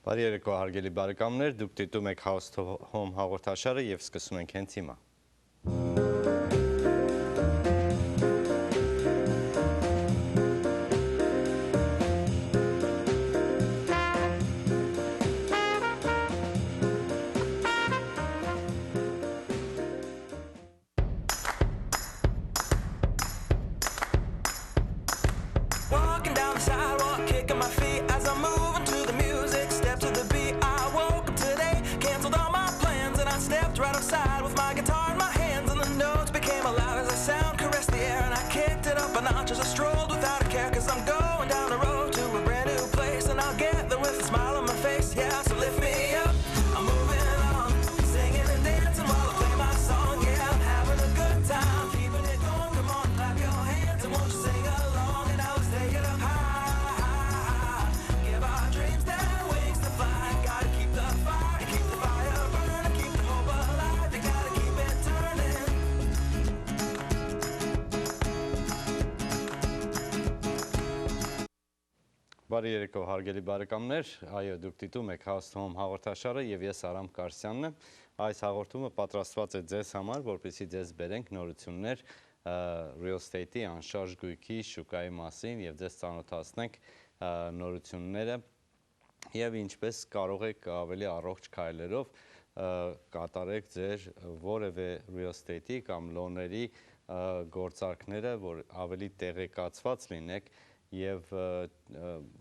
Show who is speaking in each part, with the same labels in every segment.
Speaker 1: Բարի երեկո հարգելի բարեկամներ, դուք դիտում եք House to Home հաղորդաշարը եւ սկսում ենք հենց հիմա։
Speaker 2: Walking down the sidewalk, kicking my feet as I'm moving to the music. Step to the beat. I woke up today, canceled all my plans, and I stepped right outside with my guitar in my hands. And the notes became loud as the sound caressed the air, and I kicked it up a notch as I strolled without a care. 'Cause I'm going down the road to a brand new place, and I'll get there with a smile on my face. Yeah, so lift me up. I'm moving on, singing and dancing while I play my song. Yeah, I'm having a good time, keeping it going. Come on, clap your hands and won't you sing along? And now let's take it up high. Give our dreams their wings to fly. Gotta keep the fire burning, keep the hope alive. You gotta keep it turning.
Speaker 1: Բարի երեկո հարգելի բարեկամներ, այո դուք դիտում եք House to Home հաղորդաշարը եւ ես Արամ Կարսյանն եմ։ Այս հաղորդումը պատրաստված է ձեզ համար, որպեսզի ձեզ բերենք նորություններ real estate-ի անշարժ գույքի շուկայի մասին եւ ձեզ ծանոթացնենք նորությունները եւ ինչպես կարող եք ավելի առողջ քայլերով կատարեք ձեր որևէ real estate-ի կամ լոների գործարքները, որ ավելի տեղեկացված լինեք եւ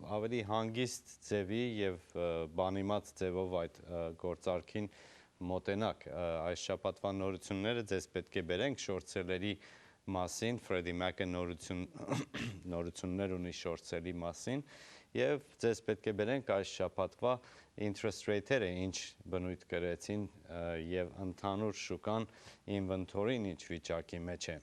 Speaker 1: ավելի հանգիստ ձևի եւ բանիմաց ձևով այդ գործարքին մոտենակ այս շաբաթվա նորությունները ձեզ պետք է բերենք short seller-ի մասին Freddie Mac-ը նորություններ ունի short seller-ի մասին եւ ձեզ պետք է բերենք այս շաբաթվա interest rate-երը ինչ բնույթ կրեցին եւ ընդհանուր շուկան inventory-ն ինչ վիճակի մեջ է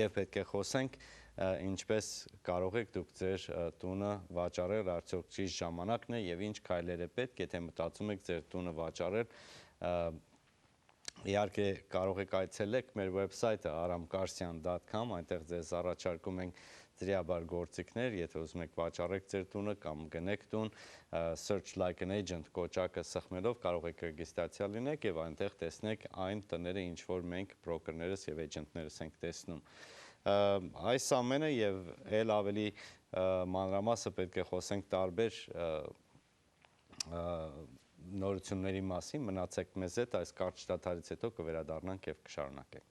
Speaker 1: եւ պետք է խոսենք ինչպես կարող եք դուք ձեր տունը վաճառել, արդյոք ճիշտ ժամանակն է եւ ինչ քայլեր է պետք, եթե մտածում եք ձեր տունը վաճառել, իհարկե կարող եք այցելեք մեր վեբսայթը aramkarsian.com, այնտեղ ձեզ առաջարկում ենք ձրիաբար գործիքներ, եթե ուզում եք վաճառեք ձեր տունը կամ գնեք տուն, search like an agent կոճակը սխմելով կարող եք ռեգիստրացիա լինեք եւ այնտեղ տեսնեք այն տները, ինչ որ մենք բրոկերներս եւ էջենտներս ենք տեսնում։ Այս ամենը եւ ել ավելի մանրամասը պետք է խոսենք տարբեր նորությունների մասին, մնացեք մեզ հետ, այս կարճ դադարից հետո կվերադառնանք եւ կշարունակենք։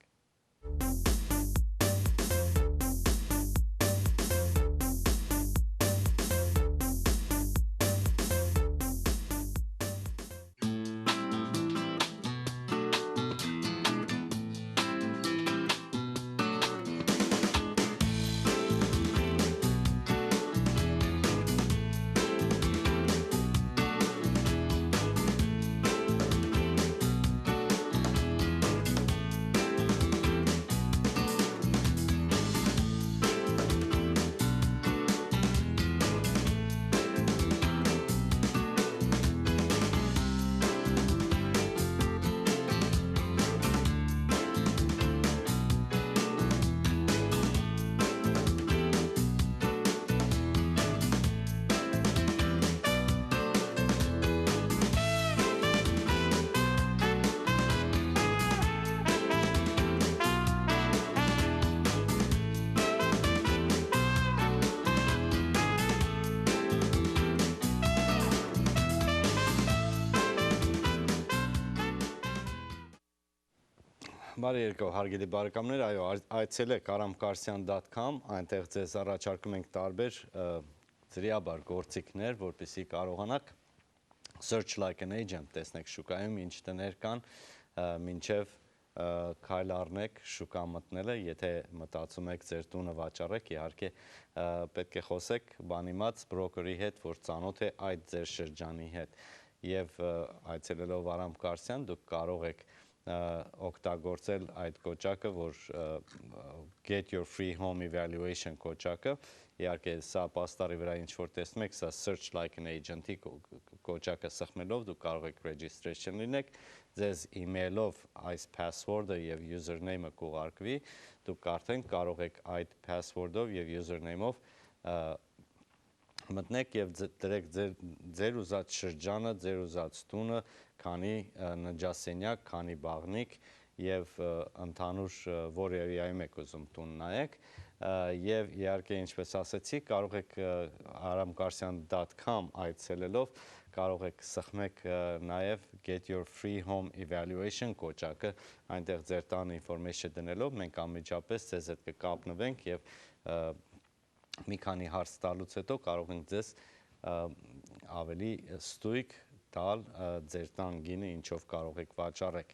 Speaker 1: Բարի երեկո հարգելի բարեկամներ, այո, այցելեք aramkarsian.com, այնտեղ ձեզ առաջարկում ենք տարբեր ձրիաբար գործիքներ, որպեսզի կարողանաք search like an agent տեսնեք շուկայում ինչ տներ կան, մինչև քայլ առնեք շուկա մտնելը, եթե մտածում եք ձեր տունը վաճառեք, իհարկե պետք է խոսեք բանիմաց բրոկերի հետ, որ ծանոթ է այդ ձեր շրջանի հետ եւ այցելելով Aram Karsian դուք կարող եք օգտագործել այդ կոճակը, որ get your free home evaluation կոճակը, իհարկե սա պաստառի վրա ինչ որ տեսնում եք, սա search like an agent-ի կոճակը սխմելով դուք կարող եք registration լինեք, ձեզ email-ով այս password-ը եւ username-ը կուղարկվի, դուք արդեն կարող եք այդ password-ով եւ username-ով մտնեք եւ դրեք ձեր ուզած շրջանը, ձեր ուզած տունը, քանի նջասենյակ, քանի բաղնիկ եւ ընդհանուր որ էրիայում եք ուզում տուն նայեք եւ իհարկե ինչպես ասեցի կարող եք aramkarsian.com այցելելով կարող եք սխմեք նաեւ get your free home evaluation կոճակը այնտեղ ձեր տան information դնելով մենք անմիջապես ձեզ հետ կկապնվենք եւ մի քանի հարց տալուց հետո կարող ենք ձեզ ավելի ստույգ տալ ձեր տան գինը ինչով կարող եք վաճառեք։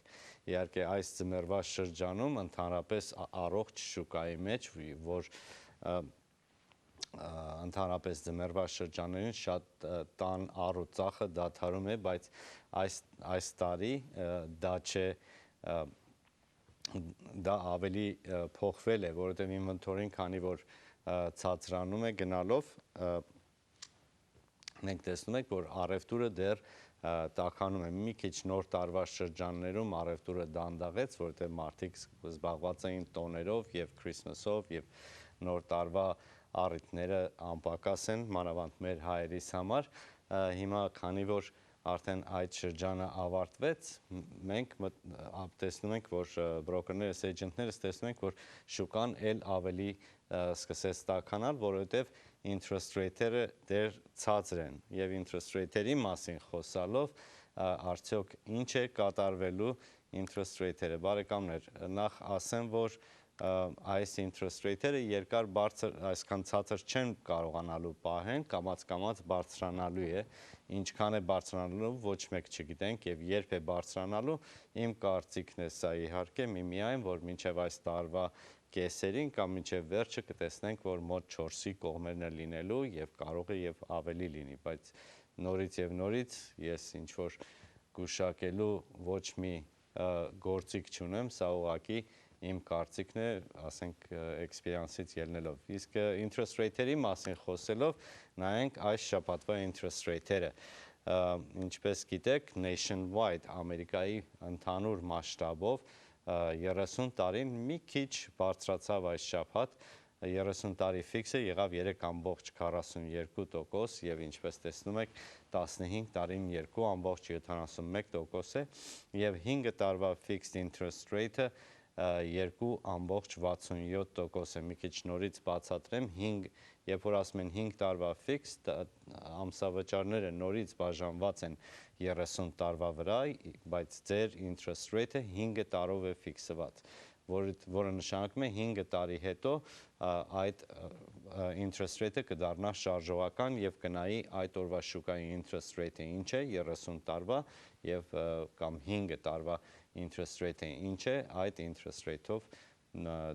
Speaker 1: Իհարկե այս ձմեռվա շրջանում ընդհանրապես առողջ շուկայի մեջ, որ ընդհանրապես ձմեռվա շրջաններին շատ տան առուծախը դադարում է, բայց այս տարի դա չէ դա ավելի փոխվել է, որովհետև ինվենտորին քանի որ ցածրանում է գնալով մենք տեսնում ենք որ առևտուրը դեռ տաքանում է մի քիչ նոր տարվա շրջաններում առևտուրը դանդաղեց որովհետև մարդիկ զբաղված էին տոներով եւ քրիսմասով եւ նոր տարվա առիթները անպակաս են մանավանդ մեր հայերիս համար հիմա քանի որ արդեն այդ շրջանը ավարտվեց մենք տեսնում ենք որ բրոկերներս էջենտներս տեսնում ենք որ շուկան էլ ավելի սկսեց տաքանալ որովհետև interest rate-երը դեռ ցածր են եւ interest rate-երի մասին խոսալով արդյոք ինչ է կատարվելու interest rate-երը բարեկամներ նախ ասեմ որ այս interest rate-երը երկար բարձր այսքան ցածր չեն կարողանալու պահեն կամաց բարձրանալու է ինչքան է բարձրանալու ոչ մեկ չգիտենք եւ երբ է բարձրանալու իմ կարծիքն է սա իհարկե միայն որ մինչեւ այս տարվա կեսերին կամ մինչեւ վերջը կտեսնենք որ մոտ 4-ի կողմերն է լինելու եւ կարող է եւ ավելի լինի բայց նորից ես ինչ որ գուշակելու ոչ մի գործիք չունեմ սա ուղղակի իմ կարծիքն է, ասենք էքսպերիենսից ելնելով։ Իսկ interest rate-երի մասին խոսելով, նայենք այս շաբաթվա interest rate-երը։ Ինչպես գիտեք, nationwide Ամերիկայի ընդհանուր մասշտաբով 30 տարին մի քիչ բարձրացավ այս շաբաթ, 30 տարի ֆիքսը եղավ 3.42% եւ ինչպես տեսնում եք 15 տարին 2.71% է եւ 5 տարվա fixed interest rate-ը 2.67% է, մի քիչ նորից բացատրեմ, երբ որ ասում են 5 տարվա ֆիքս, ամսավճարները նորից բաժանված են 30 տարվա վրա, բայց ձեր interest rate-ը 5 տարով է ֆիքսված, որը նշանակում է 5 տարի հետո այդ interest rate-ը կդառնա շարժողական եւ կնայի այդ օրվա շուկայի interest rate-ը ինչ է 30 տարվա եւ կամ 5 տարվա interest rate-ը ինչ է, այդ interest rate-ով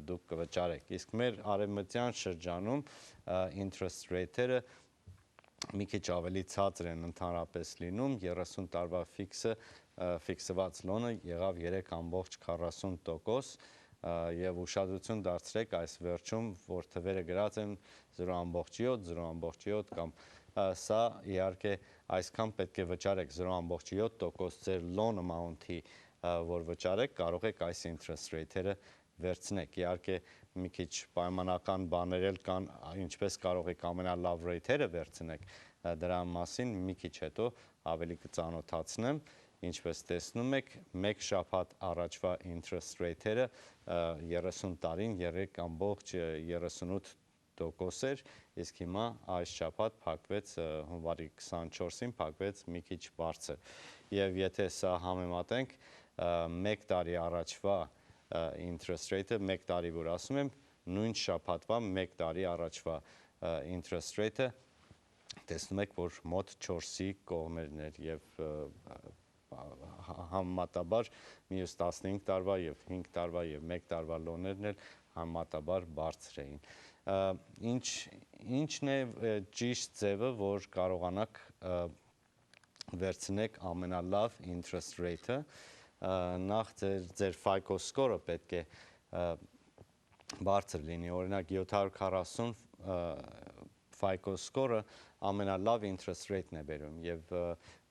Speaker 1: դուք կվճարեք։ Իսկ մեր արևմտյան շրջանում interest rate-երը մի քիչ ավելի ցածր են ընդհանրապես լինում, 30 տարվա ֆիքսված լոնը եղավ 3.40% եւ ուշադրություն դարձրեք այս վերջում, որ թվերը գրած են 0.7, 0.7 կամ սա իհարկե այսքան պետք է վճարեք 0.7% ձեր loan amount-ի որ վճարեք, կարող եք այս interest rate-երը վերցնեք։ Իհարկե մի քիչ պայմանական բաներ էլ կան, ինչպես կարող եք ամենալավ rate-երը վերցնեք, դրա մասին մի քիչ հետո ավելի կծանոթացնեմ, ինչպես տեսնում եք, մեկ շաբաթ առաջվա interest rate-երը 30 տարին 3.38% էր, իսկ հիմա այս շաբաթ փակվեց հունվարի 24-ին փակվեց մի քիչ բարձր։ Եվ եթե սա համեմատենք մեկ տարի առաջվա interest rate-ը, մեկ տարի որ ասում եմ, նույն շաբաթվա մեկ տարի առաջվա interest rate-ը տեսնում եք, որ մոտ 4-ի կողմերն էր եւ համեմատաբար մյուս 15 տարվա եւ 5 տարվա եւ 1 տարվա լոներն էլ համեմատաբար բարձր էին։ Ինչն է ճիշտ ձևը, որ կարողանաք վերցնեք ամենալավ interest rate-ը, նախ ձեր FICO score-ը պետք է բարձր լինի, օրինակ 740 FICO score-ը ամենալավ interest rate-ն է բերում եւ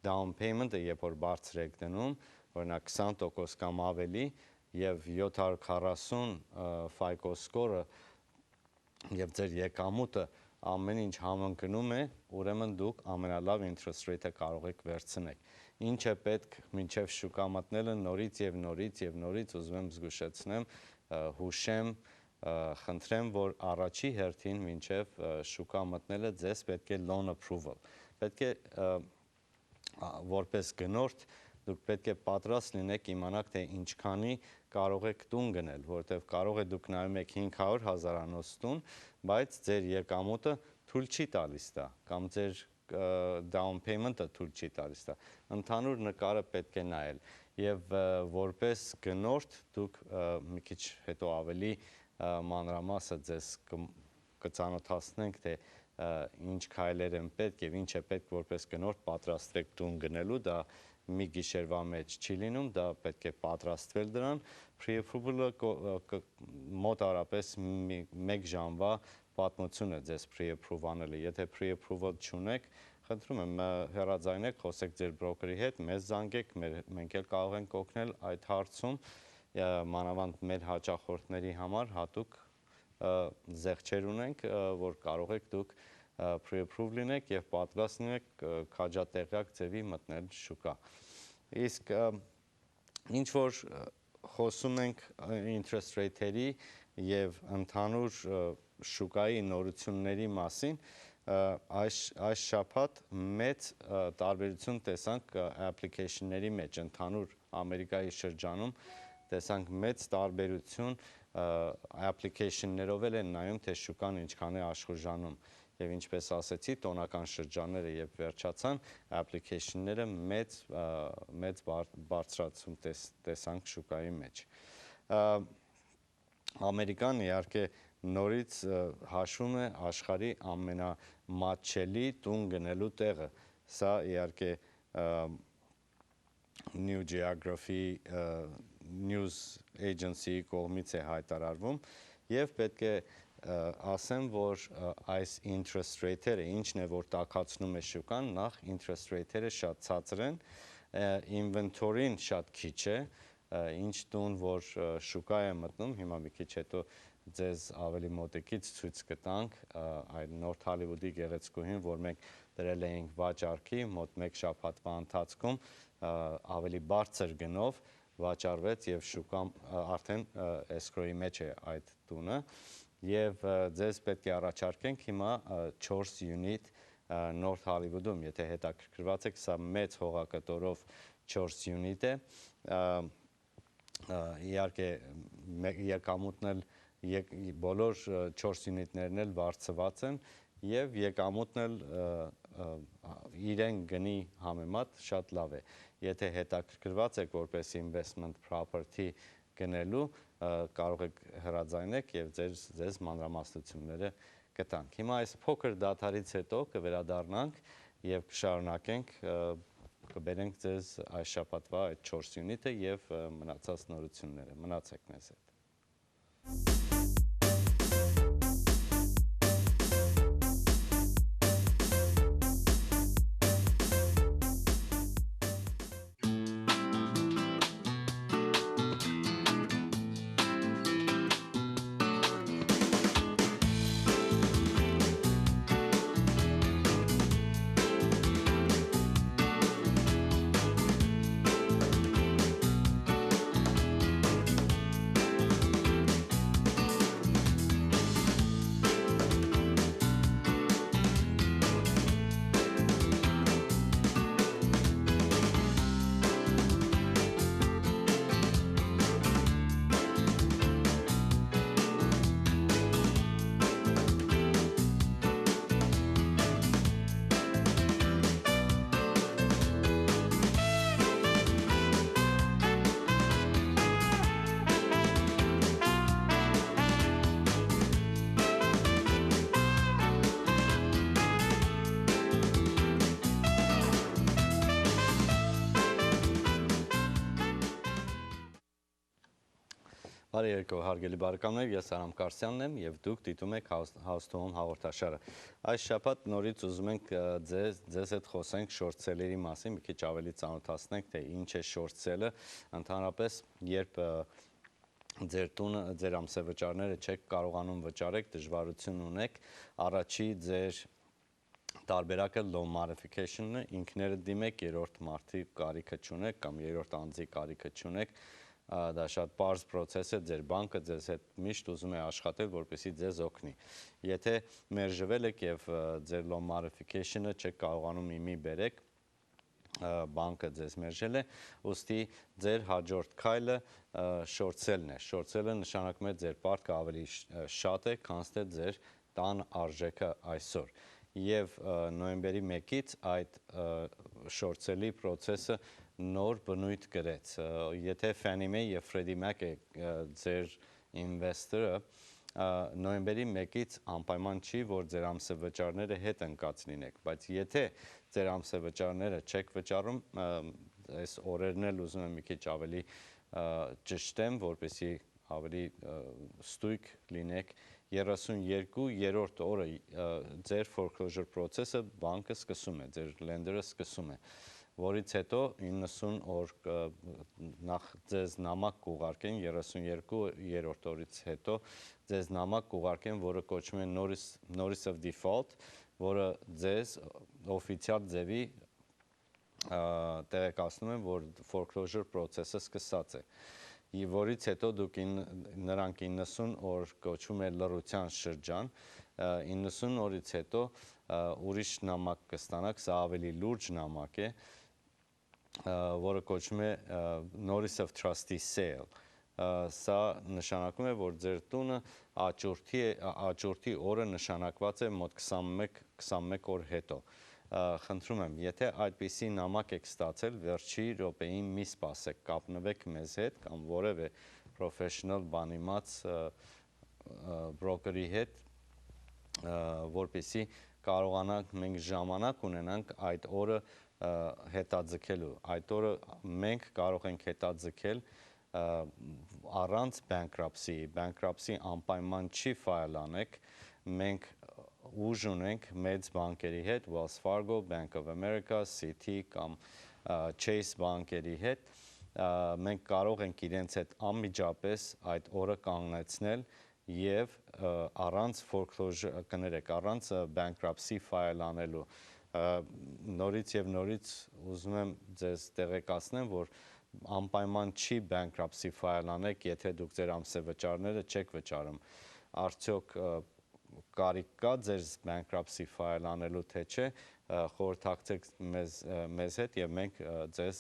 Speaker 1: down payment-ը երբ որ բարձր եք դնում, օրինակ 20% կամ ավելի եւ 740 FICO score-ը եւ ձեր եկամուտը ամեն ինչ համընկնում է, ուրեմն դուք ամենալավ interest rate-ը կարող եք վերցնել։ Ինչ է պետք մինչև շուկա մտնելը նորից եւ նորից ուզում եմ զգուշացնեմ, հուշեմ, խնդրեմ, որ առաջի հերթին մինչև շուկա մտնելը ձեզ պետք է loan approval։ Պետք է որպես գնորդ դուք պետք է պատրաստ լինեք իմանաք, թե ինչքանի կարող եք տուն գնել, որովհետև կարող է դուք նայում եք 500,000-անոց տուն, բայց ձեր եկամուտը թույլ չի տալիս դա, կամ ձեր down payment-ը թույլ չի տալիս դա։ Ընդհանուր նկարը պետք է նայել եւ որպես գնորդ դուք մի քիչ հետո ավելի մանրամասը ձեզ կծանոթացնենք, թե ինչ քայլեր են պետք եւ ինչ է պետք որպես գնորդ պատրաստվեք տուն գնելու, դա մի գիշերվա մեջ չի լինում, դա պետք է պատրաստվել դրան, pre-approval-ը մոտ արապես մեկ ժամվա պատմություն է ձեզ pre-approve անելը, եթե pre-approval չունեք, խնդրում եմ հեռաձայնեք, խոսեք ձեր բրոկերի հետ, մեզ զանգեք, մենք էլ կարող ենք օգնել այդ հարցում, մանավանդ մեր հաճախորդների համար հատուկ զեղչեր ունենք, որ կարող եք դուք pre-approve լինեք եւ պատրաստ լինեք քաջատեղյակ ձևի մտնել շուկա։ Իսկ ինչ որ խոսում ենք interest rate-երի եւ ընդհանուր շուկայի նորությունների մասին, այս շաբաթ մեծ տարբերություն տեսանք application-ների մեջ, ընդհանուր Ամերիկայի շրջանում տեսանք մեծ տարբերություն application-ներով են նայում, թե շուկան ինչքան է աշխուժանում եւ ինչպես ասեցի, տոնական շրջանները երբ վերջացան, application-ները մեծ բարձրացում տեսանք շուկայի մեջ։ Ամերիկան իհարկե նորից հաշվում է աշխարհի ամենամատչելի տուն գնելու տեղը։ Սա իհարկե New Geography News Agency-ի կողմից է հայտարարվում եւ պետք է ասեմ, որ այս interest rate-երը, ինչն է, որ տաքացնում է շուկան, նախ interest rate-երը շատ ցածր են, inventory-ն շատ քիչ է, ինչ տուն, որ շուկա է մտնում, հիմա մի քիչ հետո ձեզ ավելի մոտիկից ցույց կտանք այդ North Hollywood-ի գեղեցկուհին, որ մենք դրել էինք վաճառքի, մոտ 1 շաբաթվա ընթացքում ավելի բարձր գնով վաճառվեց եւ շուկան արդեն escrow-ի մեջ է այդ տունը եւ ձեզ պետք է առաջարկենք հիմա 4 unit North Hollywood-ում, եթե հետաքրքրված եք, սա մեծ հողակտորով 4 unit է, իհարկե եկամուտն էլ բոլոր 4 unit-ներն էլ վարձված են եւ եկամուտն էլ իրեն գնի համեմատ շատ լավ է։ Եթե հետաքրքրված եք որպես investment property գնելու, կարող եք հեռաձայնեք եւ ձեզ մանրամասնությունները կտանք։ Հիմա այս փոքր դադարից հետո կվերադառնանք եւ կշարունակենք կբերենք ձեզ այս շաբաթվա այդ 4 unit-ը եւ մնացած նորությունները։ Մնացեք մեզ հետ։ Բարի երեկո, հարգելի բարեկամներ, ես Արամ Կարսյանն եմ եւ դուք դիտում եք House to Home հաղորդաշարը։ Այս շաբաթ նորից ուզում ենք ձեզ հետ խոսենք short sale-երի մասին, մի քիչ ավելի ծանոթացնենք, թե ինչ է short sale-ը, ընդհանրապես երբ ձեր տունը, ձեր ամսավճարները չեք կարողանում վճարեք, դժվարություն ունեք, առաջի ձեր տարբերակը loan modification-ն է, ինքներդ դիմեք, երրորդ մարդի կարիքը չունեք կամ երրորդ անձի կարիքը չունեք, դա շատ պարզ process է, ձեր բանկը ձեզ հետ միշտ ուզում է աշխատել, որպեսզի ձեզ օգնի։ Եթե մերժվել եք եւ ձեր loan modification-ը չեք կարողանում իմի բերեք, բանկը ձեզ մերժել է, ուստի ձեր հաջորդ քայլը short sell-ն է։ Short sell-ը նշանակում է ձեր պարտքը ավելի շատ է, քան թե ձեր տան արժեքը այսօր։ Եվ նոյեմբերի 1-ից այդ short sell-ի process-ը նոր բնույթ գրեց։ Եթե Fannie Mae եւ Freddie Mac է ձեր investor-ը, նոյեմբերի 1-ից անպայման չի, որ ձեր ամսավճարները հետ ընկած լինեք, բայց եթե ձեր ամսավճարները չեք վճարում, այս օրերն էլ ուզում եմ մի քիչ ավելի ճշտեմ, որպեսզի ավելի ստույգ լինեք, 32-րդ օրը ձեր foreclosure process-ը բանկը սկսում է, ձեր lender-ը սկսում է, որից հետո 90 օր նախ ձեզ նամակ կուղարկեն, 32-րդ օրից հետո ձեզ նամակ կուղարկեն, որը կոչվում է notice of default, որը ձեզ օֆիցիալ ձևի տեղեկացնում է, որ foreclosure process-ը սկսած է։ Որից հետո նրանք 90 օր կոչվում է լռության շրջան, 90 օրից հետո ուրիշ նամակ կստանաք, սա ավելի լուրջ նամակ է, որը կոչվում է notice of trustee sale։ Սա նշանակում է, որ ձեր տունը աճուրդի օրը նշանակված է մոտ 21 օր հետո։ Խնդրում եմ, եթե այդպիսի նամակ եք ստացել, վերջի րոպեին մի սպասեք, կապնվեք մեզ հետ կամ որևէ professional բանիմաց բրոկերի հետ, որպեսզի կարողանանք մենք ժամանակ ունենանք այդ օրը հետաձգելու։ Այդ օրը մենք կարող ենք հետաձգել առանց bankruptcy անպայման չի ֆայլ անեք, մենք ուժ ունենք մեծ բանկերի հետ, Wells Fargo, Bank of America, Citi կամ Chase բանկերի հետ, մենք կարող ենք իրենց հետ անմիջապես այդ օրը կանգնեցնել եւ առանց foreclosure կներեք, առանց bankruptcy ֆայլ անելու նորից եւ նորից ուզում եմ ձեզ տեղեկացնեմ, որ անպայման չի bankruptcy ֆայլ անեք, եթե դուք ձեր ամսավճարները չեք վճարում։ Արդյոք կարիք կա ձեր bankruptcy ֆայլ անելու թե չէ, խորհրդակցեք մեզ հետ եւ մենք ձեզ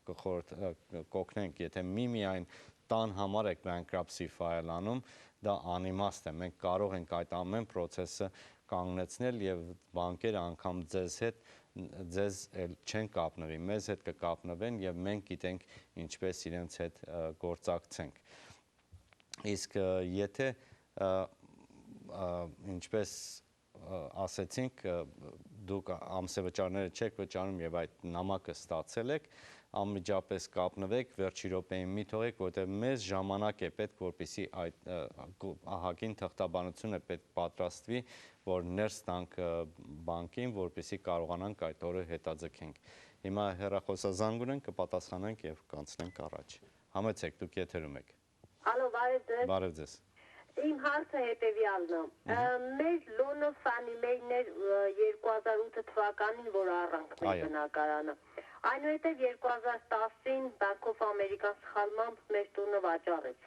Speaker 1: կօգնենք, եթե միմիայն տան համար եք bankruptcy ֆայլ անում, դա անիմաստ է, մենք կարող ենք այդ ամեն process-ը կանգնեցնել եւ բանկերը անգամ ձեզ չեն կապնվի, մեզ հետ կկապնվեն եւ մենք գիտենք ինչպես իրենց հետ գործակցենք։ Իսկ եթե ինչպես ասեցինք, դուք ամսավճարները չեք վճարում եւ այդ նամակը ստացել եք, անմիջապես կապնվեք, վերջի րոպեին մի թողեք, որտեղ մեզ ժամանակ է պետք, որպեսզի այդ ահագին թղթաբանությունը պետք պատրաստվի, որ ներս տանք բանկին, որպեսզի կարողանանք այդ օրը հետաձգենք։ Հիմա հեռախոսազանգ ունենք, կպատասխանենք եւ կանցնենք առաջ։ Համեցեք, դուք եթերում եք։
Speaker 3: Ալո, բարև ձեզ։
Speaker 1: Բարև ձեզ։
Speaker 3: Իմ հարցը հետևյալն է։ Մեր լոնը Fannie Mae-ն էր 2008 թվականին, որ առանք մեր բնակարանը։ Այնուհետև 2010-ին Bank of America սխալմամբ մեր տունը վաճառեց։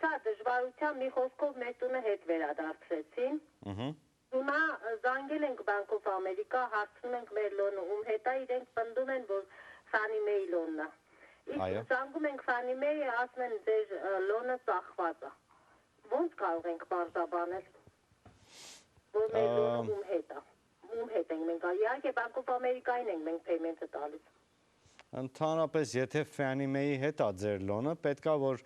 Speaker 3: Շատ դժվարությամբ մի խոսքով մեր տունը հետ վերադարձրեցին։ Հիմա զանգել ենք Bank of America, հարցնում ենք մեր լոնը ում հետ է, իրենք պնդում են, որ Fannie Mae լոնն է։ Իսկ զանգում ենք Fannie Mae, ասում են ձեր լոնը ծախված է։ Ոնց կարող ենք բարձաբանել, որ մեր լոնը ում հետ է։ Ում հետ ենք մենք, իհարկե Bank of America-ին ենք մենք payment-ը տալիս։
Speaker 1: Ընդհանրապես, եթե Fannie Mae-ի հետ է ձեր լոնը, պետքա որ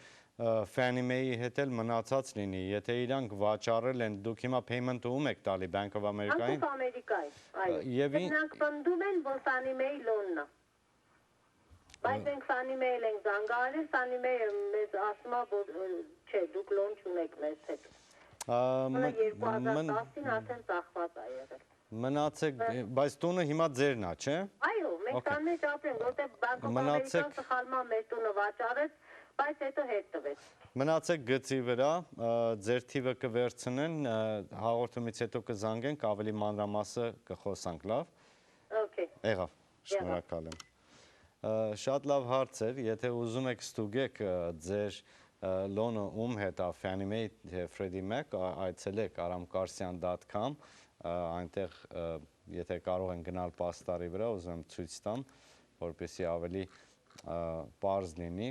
Speaker 1: Fannie Mae-ի հետ էլ մնացած լինի, եթե իրանք վաճառել են, դուք հիմա payment-ը ում եք տալի Bank of America-ին։
Speaker 3: Bank of America-ին, այո։ Նրանք պնդում են, որ Fannie Mae լոնն է։ Բայց մենք Fannie Mae-ին ենք զանգահարել, Fannie Mae-ը մեզ ասում է, որ չէ, դուք լոն չունեք մեզ հետ։ 2010-ին ասեն ծախված է եղել։
Speaker 1: Մնացեք, բայց տունը հիմա ձերն է, չէ՞։
Speaker 3: Այո, մենք
Speaker 1: Okay.
Speaker 3: տան մեջ ապրենք, որտեղ Բանկոկ
Speaker 1: Մնացեք-
Speaker 3: Ամերիկան սխալման մեր տունը վաճառեց, բայց հետո հետ տվեց։
Speaker 1: Մնացեք գծի վրա, ձեր թիվը կվերցնեն, հաղորդումից հետո կզանգենք, ավելի մանրամասը կխոսանք, լավ։
Speaker 3: Okay։
Speaker 1: Եղավ, շնորհակալ եմ։ Շատ լավ հարց էր, եթե ուզում եք ստուգեք ձեր լոնը ում հետ է, Fannie Mae թե Freddie Mac, այցելեք aramkarsian.com, այնտեղ եթե կարող են գնալ պաստարի վրա, ուզում եմ ցույց տամ, որպեսզի ավելի պարզ լինի,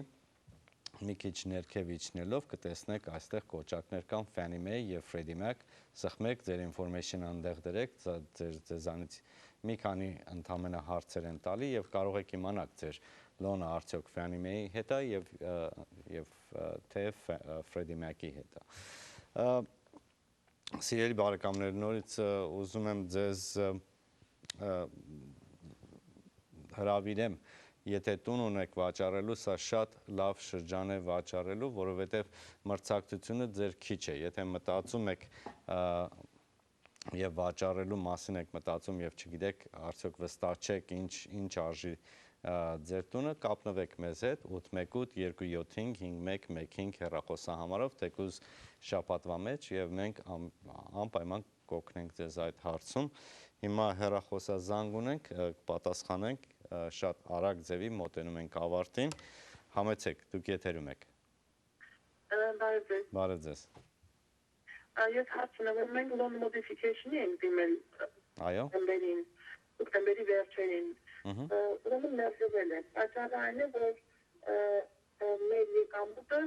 Speaker 1: մի քիչ ներքև իջնելով կտեսնեք այստեղ կոճակներ կան Fannie Mae եւ Freddie Mac, սխմեք ձեր information-ը այնտեղ դրեք, ձեզանից մի քանի ընդամենը հարցեր են տալի եւ կարող եք իմանալ ձեր լոնը արդյոք Fannie Mae-ի հետ է եւ թե Freddie Mac-ի հետ է։ Սիրելի բարեկամներ, նորից ուզում եմ ձեզ հրավիրեմ, եթե տուն ունեք վաճառելու, սա շատ լավ շրջան է վաճառելու, որովհետև մրցակցությունը ձեր քիչ է, եթե մտածում եք եւ վաճառելու մասին եք մտածում եւ չգիտեք, արդյոք վստահ չեք ինչ արժի ձեր տունը, կապնվեք մեզ հետ 818-275-5115 հեռախոսահամարով, թեկուզ շաբաթվա մեջ եւ մենք անպայման կօգնենք ձեզ այդ հարցում։ Հիմա հեռախոսազանգ ունենք, պատասխանենք շատ արագ ձևի մոտենում ենք ավարտին։ Համեցեք, դուք եթերում եք։ Բարև ձեզ։
Speaker 4: Ես հարց ունեմ, մենք loan modification-ի ենք դիմել
Speaker 1: Այո։
Speaker 4: Սեպտեմբերի վերջերին։ Ուրեմն ներդրվել է։ Պատճառը այն է, որ մեր եկամուտը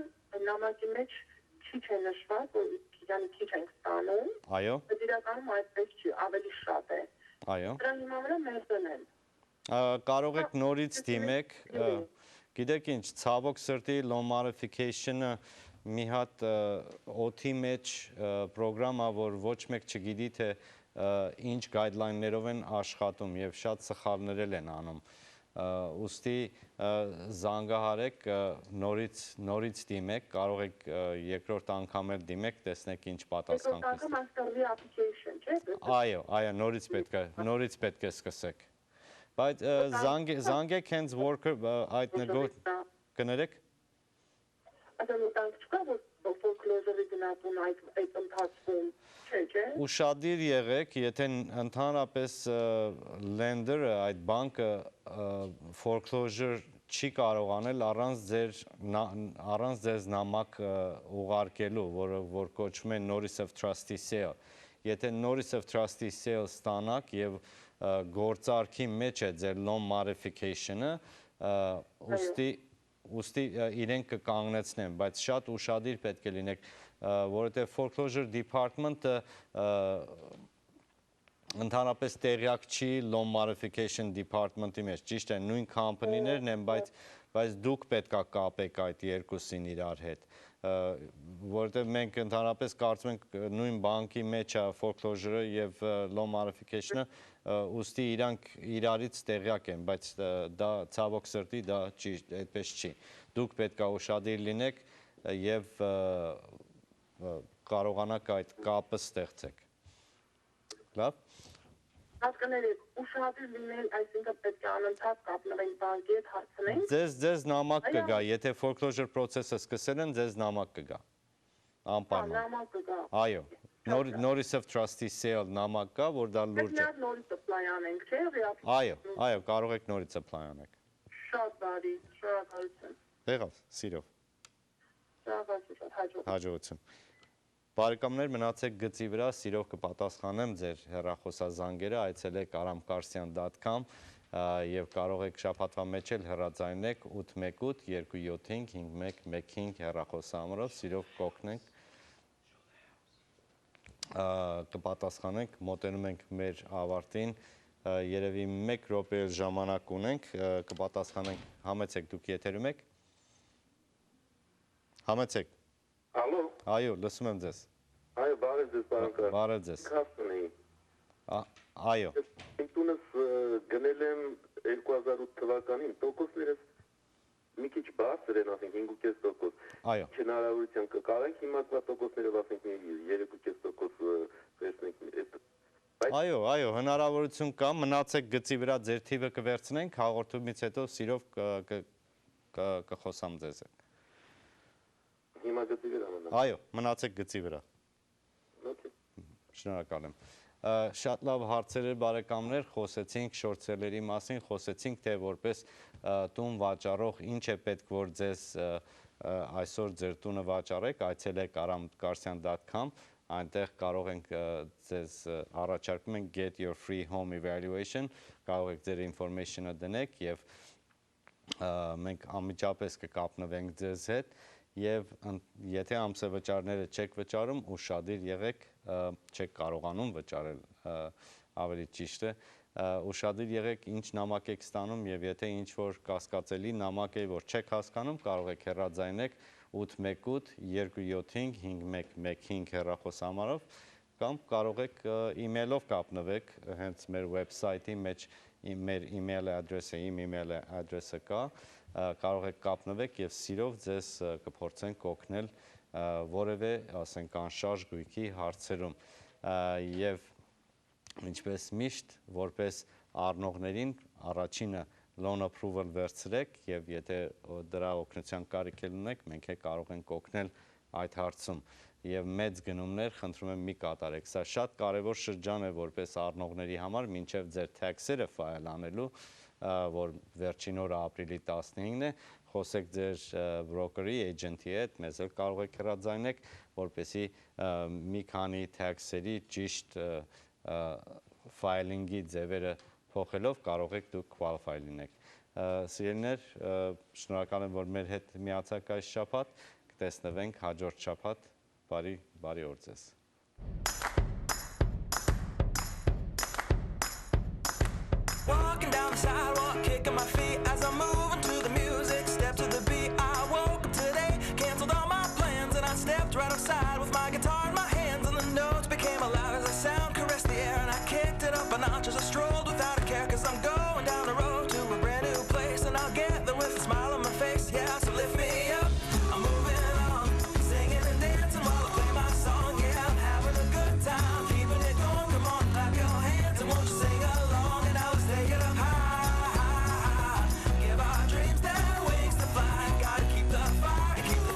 Speaker 4: նամակի մեջ քիչ է նշված, որ իրան քիչ ենք ստանում։
Speaker 1: Այո։
Speaker 4: Բայց իրականում այդպես չի, ավելի շատ է։
Speaker 1: Այո։
Speaker 4: Դրա հիման վրա ներդրել են։
Speaker 1: Կարող եք նորից դիմեք, գիտեք ինչ, ցավոք սրտի loan modification-ը մի հատ օթի մեջ պրոգրամ է, որ ոչ մեկ չգիտի, թե ինչ գայդլայններով են աշխատում եւ շատ սխալներ են անում։ Ուստի զանգահարեք, նորից դիմեք, կարող եք երկրորդ անգամ էլ դիմեք, տեսնեք ինչ պատասխան կստանաք։
Speaker 4: Master application, չէ՞։
Speaker 1: Այո, նորից պետք է սկսեք։ Բայց զանգեք հենց worker այդ կներեք։
Speaker 4: Այսինքն տանք չկա, որ foreclosure-ի գնահատում այդ ընթացքում չէ։
Speaker 1: Ուշադիր եղեք, եթե ընդհանրապես lender-ը, այդ բանկը foreclosure չի կարող անել առանց ձեզ նամակ ուղարկելու, որ կոչվում է notice of trustee sale։ Եթե notice of trustee sale ստանաք եւ գործարքի մեջ է ձեր loan modification-ը, ուստի իրենք կկանգնեցնեն, բայց շատ ուշադիր պետք է լինեք, որովհետև foreclosure department-ը ընդհանրապես տեղյակ չի loan modification department-ի մեջ, ճիշտ է, նույն company-ներն են, բայց դուք պետք է կապեք այդ երկուսին իրար հետ, որովհետև մենք ընդհանրապես կարծում ենք նույն բանկի մեջ է foreclosure-ը եւ loan modification-ը, ուստի իրանք իրարից տեղյակ են, բայց դա ցավոք սրտի դա այդպես չի։ Դուք պետք է ուշադիր լինեք եւ կարողանաք այդ կապը ստեղծեք։ Լավ։
Speaker 4: Հասկանալի, ուշադիր լինել, այսինքն պետք է անընդհատ կապնվենք բանկի հետ, հարցնենք։
Speaker 1: Ձեզ նամակ կգա, եթե foreclosure process-ը սկսել են, ձեզ նամակ կգա։ Անպայման։
Speaker 4: Նամակ կգա։
Speaker 1: Այո։ Notice of trustee sale նամակ կա, որ դա լուրջ է։
Speaker 4: Մենք նորից apply անենք, չէ՞,
Speaker 1: Այո, կարող եք նորից apply անեք։
Speaker 4: Շատ բարի, շնորհակալություն։
Speaker 1: Եղավ, սիրով։
Speaker 4: Շնորհակալություն,
Speaker 1: հաջողություն։ Բարեկամներ, մնացեք գծի վրա, սիրով կպատասխանեմ ձեր հեռախոսազանգերը, այցելեք aramkarsian.com եւ կարող եք շաբաթվա մեջ էլ հեռարձայնեք 818-275-5115 հեռախոսահամարով, սիրով կօգնենք, կպատասխանենք, մոտենում ենք մեր ավարտին, երևի 1 րոպե ժամանակ ունենք, կպատասխանենք, համեցեք, դուք եթերում եք։ Համեցեք։
Speaker 5: Ալո։
Speaker 1: Այո, լսում եմ ձեզ։
Speaker 5: Այո, բարև ձեզ, բարեկամ։
Speaker 1: Բարև ձեզ։
Speaker 5: Քաստնի։
Speaker 1: Այո։
Speaker 5: Իմ տունս գնել եմ 2008 թվականին, տոկոսներս մի քիչ բարձր են, ասենք 5.5%։
Speaker 1: Այո։
Speaker 5: Հնարավորության կկարենք հիմա տոկոսները, ասենք 3.5% վերցնենք։
Speaker 1: Այո, հնարավորություն կա, մնացեք գծի վրա ձեր թիվը կվերցնենք, հաղորդումից հետո սիրով կխոսամ ձեզ հետ։
Speaker 5: Հիմա գծի վրա մնամ։
Speaker 1: Այո, մնացեք գծի վրա։ Շնորհակալ եմ։ Շատ լավ հարցեր էր բարեկամներ, խոսեցինք շորտ սելերի մասին, խոսեցինք թե որպես տուն վաճառող ինչ է պետք որ ձեզ այսօր ձեր տունը վաճառեք, այցելեք aramgarcian.com, այնտեղ կարող ենք ձեզ առաջարկում ենք get your free home evaluation, կարող եք ձեր information-ը դնեք եւ մենք անմիջապես կկապնվենք ձեզ հետ եւ եթե ամսվճարները չեք վճարում ուշադիր եղեք, չեք կարողանում վճարել ավելի ճիշտ է, ուշադիր եղեք ինչ նամակ եք ստանում եւ եթե ինչ որ կասկածելի նամակ է որ չեք հասկանում, կարող եք հեռաձայնեք 818 275 5115 հեռախոսահամարով կամ կարող եք email-ով կապնվեք հենց մեր website-ի մեջ մեր email address-ը, իմ email address-ը կա, կարող եք կապնվեք եւ սիրով ձեզ կփորձենք օգնել որևէ, ասենք, անշարժ գույքի հարցերում եւ ինչպես միշտ որպես առնողներին առաջինը loan approval վերցրեք եւ եթե դրա օգնության կարիք ունեք, մենք կարող ենք օգնել այդ հարցում եւ մեծ գնումներ խնդրում եմ մի կատարեք։ Սա շատ կարեւոր շրջան է որպես առնողների համար, մինչեւ ձեր tax-երը file անելու, որ վերջին օրը ապրիլի 15-ն է, խոսեք ձեր broker-ի, agent-ի հետ, մեզ էլ կարող եք հեռաձայնեք, որպեսզի մի քանի tax-երի ճիշտ filing-ի ձևերը փոխելով կարող եք դուք qualify լինեք։ Սիրելիներ, շնորհակալ եմ, որ մեր հետ միացաք այս շաբաթ, կտեսնվենք հաջորդ շաբաթ, բարի օր ձեզ։
Speaker 2: Walking down the sidewalk, kicking my feet as I'm moving to the music. Step to the beat. I woke up today, canceled all my plans, and I stepped right outside with my guitar in my hands, and the notes became loud as the sound caressed the air, and I kicked it up a notch as I strolled without a care, 'cause I'm going down the road to a brand new place, and I'll get there with a smile on my face. Yeah, so lift me up. I'm moving on, singing and dancing while I play my song. Yeah, I'm having a good time, keeping it going. Come on, clap your hands and won't you sing along? And now let's take it up high. Give our dreams their wings to fly. Gotta keep the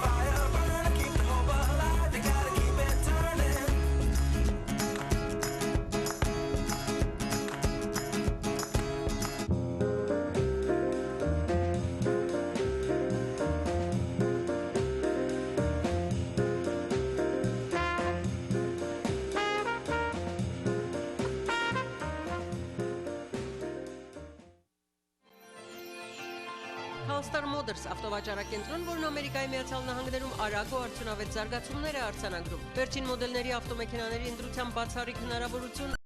Speaker 2: fire burning, keep the hope alive. You gotta keep it turning.
Speaker 6: Halstar Motors ավտովաճառակենտրոն, որն Ամերիկայի Միացյալ Նահանգներում արագ ու արդյունավետ զարգացումներ է արձանագրում։ Վերջին մոդելների ավտոմեքենաների ընտրության բացառիկ հնարավորություն